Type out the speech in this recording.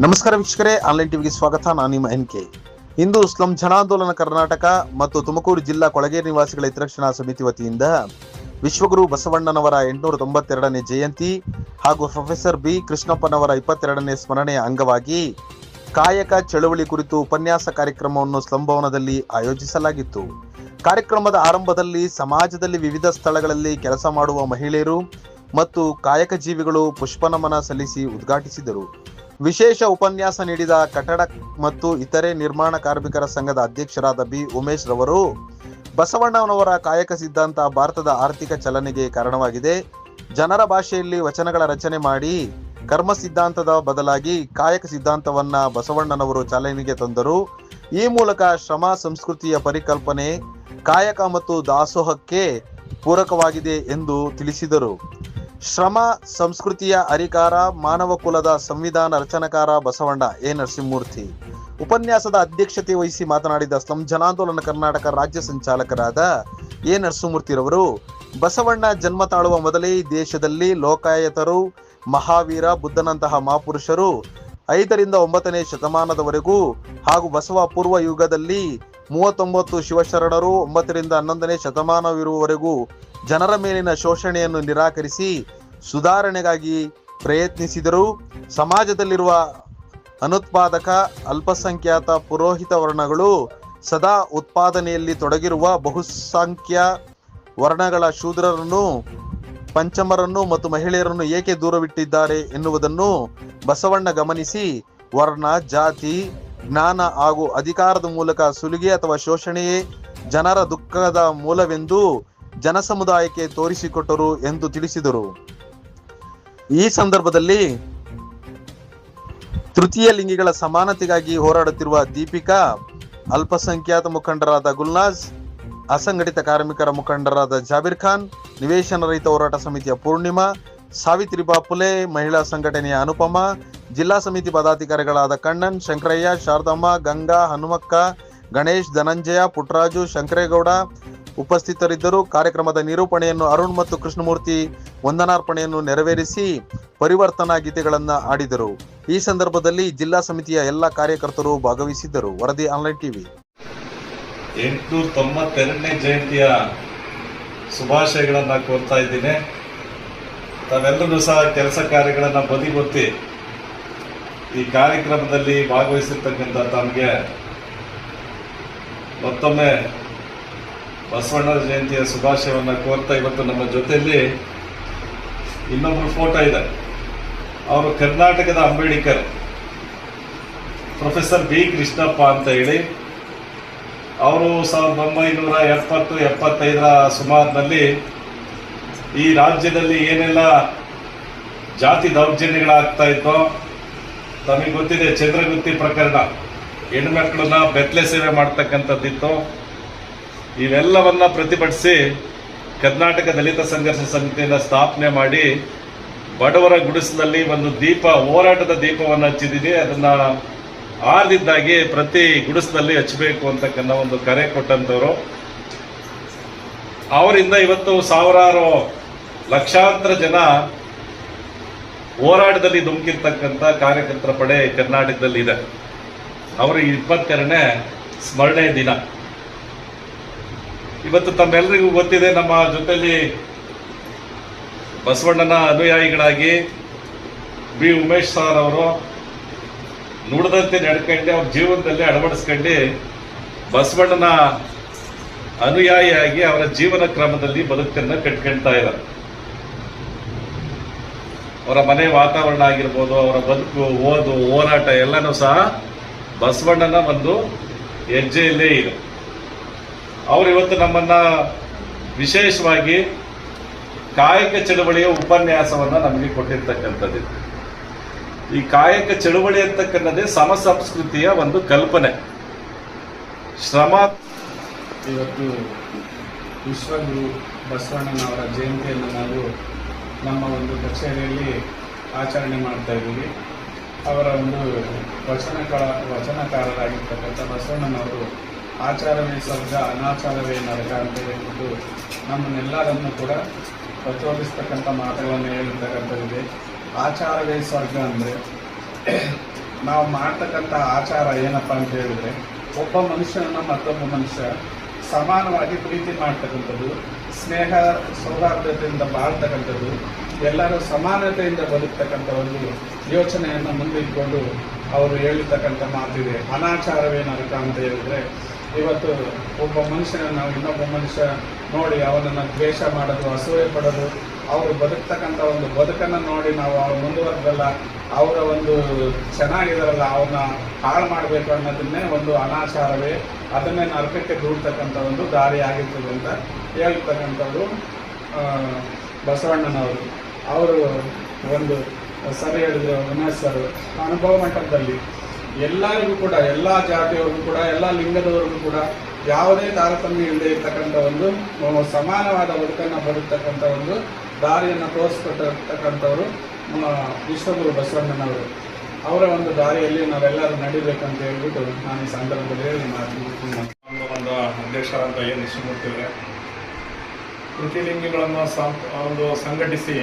ನಮಸ್ಕಾರ ವೀಕ್ಷಕರೇ, ಆನ್ಲೈನ್ ಟಿವಿಗೆ ಸ್ವಾಗತ. ನಾನು ನಿಮ್ಮ NK. ಇಂದು ಸ್ಲಂ ಜನಾಂದೋಲನ ಕರ್ನಾಟಕ ಮತ್ತು ತುಮಕೂರು ಜಿಲ್ಲಾ ಕೊಳಗೇರಿ ನಿವಾಸಿಗಳ ಹಿತರಕ್ಷಣಾ ಸಮಿತಿ ವತಿಯಿಂದ ವಿಶ್ವಗುರು ಬಸವಣ್ಣನವರ 892ನೇ ಜಯಂತಿ ಹಾಗೂ ಪ್ರೊಫೆಸರ್ ಬಿ ಕೃಷ್ಣಪ್ಪನವರ 22ನೇ ಸ್ಮರಣೆಯ ಅಂಗವಾಗಿ ಕಾಯಕ ಚಳವಳಿ ಕುರಿತು ಉಪನ್ಯಾಸ ಕಾರ್ಯಕ್ರಮವನ್ನು ಸ್ಲಂ ಭವನದಲ್ಲಿ ಆಯೋಜಿಸಲಾಗಿತ್ತು. ಕಾರ್ಯಕ್ರಮದ ಆರಂಭದಲ್ಲಿ ಸಮಾಜದಲ್ಲಿ ವಿವಿಧ ಸ್ಥಳಗಳಲ್ಲಿ ಕೆಲಸ ಮಾಡುವ ಮಹಿಳೆಯರು ಮತ್ತು ಕಾಯಕ ಜೀವಿಗಳು ಪುಷ್ಪನಮನ ಸಲ್ಲಿಸಿ ಉದ್ಘಾಟಿಸಿದರು. ವಿಶೇಷ ಉಪನ್ಯಾಸ ನೀಡಿದ ಕಟ್ಟಡ ಮತ್ತು ಇತರೆ ನಿರ್ಮಾಣ ಕಾರ್ಮಿಕರ ಸಂಘದ ಅಧ್ಯಕ್ಷರಾದ ಬಿ ಉಮೇಶ್ ರವರು, ಬಸವಣ್ಣನವರ ಕಾಯಕ ಸಿದ್ಧಾಂತ ಭಾರತದ ಆರ್ಥಿಕ ಚಲನೆಗೆ ಕಾರಣವಾಗಿದೆ. ಜನರ ಭಾಷೆಯಲ್ಲಿ ವಚನಗಳ ರಚನೆ ಮಾಡಿ ಕರ್ಮ ಸಿದ್ಧಾಂತದ ಬದಲಾಗಿ ಕಾಯಕ ಸಿದ್ಧಾಂತವನ್ನ ಬಸವಣ್ಣನವರು ಚಾಲನೆಗೆ ತಂದರು. ಈ ಮೂಲಕ ಶ್ರಮ ಸಂಸ್ಕೃತಿಯ ಪರಿಕಲ್ಪನೆ ಕಾಯಕ ಮತ್ತು ದಾಸೋಹಕ್ಕೆ ಪೂರಕವಾಗಿದೆ ಎಂದು ತಿಳಿಸಿದರು. ಶ್ರಮ ಸಂಸ್ಕೃತಿಯ ಹರಿಕಾರ, ಮಾನವ ಕುಲದ ಸಂವಿಧಾನ ರಚನಕಾರ ಬಸವಣ್ಣ ಎ ನರಸಿಂಹಮೂರ್ತಿ. ಉಪನ್ಯಾಸದ ಅಧ್ಯಕ್ಷತೆ ವಹಿಸಿ ಮಾತನಾಡಿದ ಸ್ಲಂ ಜನಾಂದೋಲನ ಕರ್ನಾಟಕ ರಾಜ್ಯ ಸಂಚಾಲಕರಾದ ಎ ನರಸಿಂಹಮೂರ್ತಿರವರು, ಬಸವಣ್ಣ ಜನ್ಮ ತಾಳುವ ಮೊದಲೇ ಈ ದೇಶದಲ್ಲಿ ಲೋಕಾಯತರು, ಮಹಾವೀರ ಬುದ್ಧನಂತಹ ಮಹಾಪುರುಷರು 5ರಿಂದ 9ನೇ ಶತಮಾನದವರೆಗೂ ಹಾಗೂ ಬಸವ ಪೂರ್ವ ಯುಗದಲ್ಲಿ 39 ಶಿವಶರಣರು 9ರಿಂದ 11ನೇ ಶತಮಾನವಿರುವವರೆಗೂ ಜನರ ಮೇಲಿನ ಶೋಷಣೆಯನ್ನು ನಿರಾಕರಿಸಿ ಸುಧಾರಣೆಗಾಗಿ ಪ್ರಯತ್ನಿಸಿದರು. ಸಮಾಜದಲ್ಲಿರುವ ಅನುತ್ಪಾದಕ, ಅಲ್ಪಸಂಖ್ಯಾತ, ಪುರೋಹಿತ ವರ್ಣಗಳು ಸದಾ ಉತ್ಪಾದನೆಯಲ್ಲಿ ತೊಡಗಿರುವ ಬಹುಸಂಖ್ಯ ವರ್ಣಗಳ ಶೂದ್ರರನ್ನು, ಪಂಚಮರನ್ನು ಮತ್ತು ಮಹಿಳೆಯರನ್ನು ಏಕೆ ದೂರವಿಟ್ಟಿದ್ದಾರೆ ಎನ್ನುವುದನ್ನು ಬಸವಣ್ಣ ಗಮನಿಸಿ, ವರ್ಣ, ಜಾತಿ, ಜ್ಞಾನ ಹಾಗೂ ಅಧಿಕಾರದ ಮೂಲಕ ಸುಲಿಗೆ ಅಥವಾ ಶೋಷಣೆಯೇ ಜನರ ದುಃಖದ ಮೂಲವೆಂದು ಜನಸಮುದಾಯಕ್ಕೆ ತೋರಿಸಿಕೊಟ್ಟರು ಎಂದು ತಿಳಿಸಿದರು. ಈ ಸಂದರ್ಭದಲ್ಲಿ ತೃತೀಯ ಲಿಂಗಿಗಳ ಸಮಾನತೆಗಾಗಿ ಹೋರಾಡುತ್ತಿರುವ ದೀಪಿಕಾ, ಅಲ್ಪಸಂಖ್ಯಾತ ಮುಖಂಡರಾದ ಗುಲ್ನಾಜ್, ಅಸಂಘಟಿತ ಕಾರ್ಮಿಕರ ಮುಖಂಡರಾದ ಜಾಬೀರ್ ಖಾನ್, ನಿವೇಶನ ರಹಿತ ಹೋರಾಟ ಸಮಿತಿಯ ಪೂರ್ಣಿಮಾ, ಸಾವಿತ್ರಿಬಾ ಫುಲೆ ಮಹಿಳಾ ಸಂಘಟನೆಯ ಅನುಪಮ, ಜಿಲ್ಲಾ ಸಮಿತಿ ಪದಾಧಿಕಾರಿಗಳಾದ ಕಣ್ಣನ್, ಶಂಕರಯ್ಯ, ಶಾರದಮ್ಮ, ಗಂಗಾ, ಹನುಮಕ್ಕ, ಗಣೇಶ್, ಧನಂಜಯ, ಪುಟ್ಟರಾಜು, ಶಂಕರೇಗೌಡ ಉಪಸ್ಥಿತರಿದ್ದರು. ಕಾರ್ಯಕ್ರಮದ ನಿರೂಪಣೆಯನ್ನು ಅರುಣ್ ಮತ್ತು ಕೃಷ್ಣಮೂರ್ತಿ ವಂದನಾರ್ಪಣೆಯನ್ನು ನೆರವೇರಿಸಿ ಪರಿವರ್ತನಾ ಗೀತೆಗಳನ್ನು ಆಡಿದರು. ಈ ಸಂದರ್ಭದಲ್ಲಿ ಜಿಲ್ಲಾ ಸಮಿತಿಯ ಎಲ್ಲ ಕಾರ್ಯಕರ್ತರು ಭಾಗವಹಿಸಿದ್ದರು. ವರದಿ ಆನ್ಲೈನ್ ಟಿವಿ. 892ನೇ ಜಯಂತಿಯ ಶುಭಾಶಯಗಳನ್ನು ಕೋರ್ತಾ ಇದ್ದೀನಿ. ತಾವೆಲ್ಲರೂ ಸಹ ಕೆಲಸ ಕಾರ್ಯಗಳನ್ನು ಬದಿಗೊತ್ತಿ ಈ ಕಾರ್ಯಕ್ರಮದಲ್ಲಿ ಭಾಗವಹಿಸಿರ್ತಕ್ಕಂಥ ತಮಗೆ ಮತ್ತೊಮ್ಮೆ ಬಸವಣ್ಣನ ಜಯಂತಿಯ ಶುಭಾಶಯವನ್ನು ಕೋರ್ತಾ, ಇವತ್ತು ನಮ್ಮ ಜೊತೆಯಲ್ಲಿ ಇನ್ನೊಬ್ಬರು ಫೋಟೋ ಇದೆ. ಅವರು ಕರ್ನಾಟಕದ ಅಂಬೇಡ್ಕರ್ ಪ್ರೊಫೆಸರ್ ಬಿ ಕೃಷ್ಣಪ್ಪ ಅಂತ ಹೇಳಿ, ಅವರು 1970-75ರ ಸುಮಾರಿನಲ್ಲಿ ಈ ರಾಜ್ಯದಲ್ಲಿ ಏನೆಲ್ಲ ಜಾತಿ ದೌರ್ಜನ್ಯಗಳಾಗ್ತಾ ಇತ್ತೋ ತಮಗೆ ಗೊತ್ತಿದೆ. ಚಂದ್ರಗುತ್ತಿ ಪ್ರಕರಣ, ಹೆಣ್ಮಕ್ಳನ್ನ ಬೆತ್ತಲೆ ಸೇವೆ ಮಾಡ್ತಕ್ಕಂಥದ್ದಿತ್ತು. ಇವೆಲ್ಲವನ್ನ ಪ್ರತಿಭಟಿಸಿ ಕರ್ನಾಟಕ ದಲಿತ ಸಂಘರ್ಷ ಸಮಿತಿಯನ್ನು ಸ್ಥಾಪನೆ ಮಾಡಿ ಬಡವರ ಗುಡಿಸಲಲ್ಲಿ ಒಂದು ಹೋರಾಟದ ದೀಪವನ್ನು ಹಚ್ಚಿದ್ದೀವಿ. ಅದನ್ನ ಆರ್ದಿದ್ದಾಗಿ ಪ್ರತಿ ಗುಡಿಸಲಲ್ಲಿ ಹಚ್ಚಬೇಕು ಅಂತಕ್ಕನ್ನ ಒಂದು ಕರೆ ಕೊಟ್ಟಂತವರು. ಅವರಿಂದ ಇವತ್ತು ಸಾವಿರಾರು ಲಕ್ಷಾಂತರ ಜನ ಹೋರಾಟದಲ್ಲಿ ಧುಮುಕಿರ್ತಕ್ಕಂಥ ಕಾರ್ಯಕರ್ತರ ಪಡೆ ಕರ್ನಾಟಕದಲ್ಲಿ ಇದೆ. ಅವರ 22ನೇ ಸ್ಮರಣೆ ದಿನ ಇವತ್ತು. ತಮ್ಮೆಲ್ಲರಿಗೂ ಗೊತ್ತಿದೆ, ನಮ್ಮ ಜೊತೆಯಲ್ಲಿ ಬಸವಣ್ಣನ ಅನುಯಾಯಿಗಳಾಗಿ ಬಿ ಉಮೇಶ್ ಸರ್ ಅವರು ನುಡಿದಂತೆ ನಡ್ಕೊಂಡು ಅವ್ರ ಜೀವನದಲ್ಲಿ ಅಳವಡಿಸ್ಕೊಂಡು ಬಸವಣ್ಣನ ಅನುಯಾಯಿಯಾಗಿ ಅವರ ಜೀವನ ಕ್ರಮದಲ್ಲಿ ಬದುಕನ್ನು ಕಟ್ಕೊಳ್ತಾ ಇದ್ದಾರೆ. ಅವರ ಮನೆ ವಾತಾವರಣ ಆಗಿರ್ಬೋದು, ಅವರ ಬದುಕು, ಓದು, ಹೋರಾಟ ಎಲ್ಲನೂ ಸಹ ಬಸವಣ್ಣನ ಒಂದು ಹೆಜ್ಜೆಯಲ್ಲೇ ಇದೆ. ಅವರು ಇವತ್ತು ನಮ್ಮನ್ನ ವಿಶೇಷವಾಗಿ ಕಾಯಕ ಚಳವಳಿಯ ಉಪನ್ಯಾಸವನ್ನ ನಮಗೆ ಕೊಟ್ಟಿರ್ತಕ್ಕಂಥದ್ದು. ಈ ಕಾಯಕ ಚಳವಳಿ ಅಂತಕ್ಕನ್ನದೇ ಸಮ ಸಂಸ್ಕೃತಿಯ ಒಂದು ಕಲ್ಪನೆ. ಶ್ರಮ. ಇವತ್ತು ವಿಶ್ವಗುರು ಬಸವಣ್ಣನವರ ಜಯಂತಿಯನ್ನು ನಾವು ನಮ್ಮ ಒಂದು ಕಚೇರಿಯಲ್ಲಿ ಆಚರಣೆ ಮಾಡ್ತಾ ಇದ್ದೀವಿ. ಅವರ ಒಂದು ವಚನಕಾರರಾಗಿರ್ತಕ್ಕಂಥ ಬಸವಣ್ಣನವರು ಆಚಾರವೇ ಸ್ವರ್ಗ, ಅನಾಚಾರವೇ ನರಕ ಅಂತ ಹೇಳ್ಬಿಟ್ಟು ನಮ್ಮನ್ನೆಲ್ಲರನ್ನು ಕೂಡ ಪ್ರಚೋದಿಸ್ತಕ್ಕಂಥ ಮಾತುಗಳನ್ನು ಹೇಳಿರ್ತಕ್ಕಂಥದ್ದಿದೆ. ಆಚಾರವೇ ಸ್ವರ್ಗ ಅಂದರೆ ನಾವು ಮಾಡ್ತಕ್ಕಂಥ ಆಚಾರ ಏನಪ್ಪ ಅಂತ ಹೇಳಿದ್ರೆ, ಒಬ್ಬ ಮನುಷ್ಯನನ್ನು ಮತ್ತೊಬ್ಬ ಮನುಷ್ಯ ಸಮಾನವಾಗಿ ಪ್ರೀತಿ ಮಾಡ್ತಕ್ಕಂಥದ್ದು, ಸ್ನೇಹ ಸೌಹಾರ್ದತೆಯಿಂದ ಬಾಳ್ತಕ್ಕಂಥದ್ದು, ಎಲ್ಲರೂ ಸಮಾನತೆಯಿಂದ ಬದುಕ್ತಕ್ಕಂಥ ಒಂದು ಯೋಚನೆಯನ್ನು ಮುಂದಿಟ್ಕೊಂಡು ಅವರು ಹೇಳಿರ್ತಕ್ಕಂಥ ಮಾತಿದೆ. ಅನಾಚಾರವೇ ನರಕ ಅಂತ ಹೇಳಿದ್ರೆ, ಇವತ್ತು ಒಬ್ಬ ಮನುಷ್ಯನನ್ನು ಇನ್ನೊಬ್ಬ ಮನುಷ್ಯ ನೋಡಿ ಅವನನ್ನು ದ್ವೇಷ ಮಾಡೋದು, ಅಸೂಯೆ ಪಡೋದು, ಅವರು ಬದುಕ್ತಕ್ಕಂಥ ಒಂದು ಬದುಕನ್ನು ನೋಡಿ ನಾವು ಅವ್ರು ಮುಂದುವರೆದಲ್ಲ, ಅವರ ಒಂದು ಚೆನ್ನಾಗಿದಾರಲ್ಲ ಅವ್ರನ್ನ ಹಾಳು ಮಾಡಬೇಕು ಅನ್ನೋದನ್ನೇ ಒಂದು ಅನಾಚಾರವೇ, ಅದನ್ನೇ ನರಕಕ್ಕೆ ದೂಡ್ತಕ್ಕಂಥ ಒಂದು ದಾರಿ ಆಗಿರ್ತದೆ ಅಂತ ಹೇಳ್ತಕ್ಕಂಥವ್ರು ಬಸವಣ್ಣನವರು. ಅವರು ಒಂದು ಸರಿ ಹೇಳಿದ್ರು ಉಮೇಶ್ ಸರ್, ಅನುಭವ ಮಟ್ಟದಲ್ಲಿ ಎಲ್ಲರಿಗೂ ಕೂಡ, ಎಲ್ಲ ಜಾತಿಯವ್ರಿಗೂ ಕೂಡ, ಎಲ್ಲ ಲಿಂಗದವ್ರಿಗೂ ಕೂಡ ಯಾವುದೇ ತಾರತಮ್ಯ ಇಲ್ಲದೆ ಇರ್ತಕ್ಕಂಥ ಒಂದು ಸಮಾನವಾದ ಬದುಕನ್ನು ಬದುಕ್ತಕ್ಕಂಥ ಒಂದು ದಾರಿಯನ್ನು ತೋರಿಸ್ಕೊಟ್ಟಿರ್ತಕ್ಕಂಥವ್ರು ವಿಶ್ವಗುರು ಬಸವಣ್ಣನವರು. ಅವರ ಒಂದು ದಾರಿಯಲ್ಲಿ ನಾವೆಲ್ಲರೂ ನಡಿಬೇಕಂತ ಹೇಳ್ಬಿಟ್ಟು ನಾನು ಈ ಸಂದರ್ಭದಲ್ಲಿ ಹೇಳಿ ಒಂದು ಅಧ್ಯಕ್ಷರಂತ ಏನು ವಿಶ್ವಮೂರ್ತಿಯವರೇ, ಪ್ರತಿಲಿಂಗಿಗಳನ್ನು ಒಂದು ಸಂಘಟಿಸಿ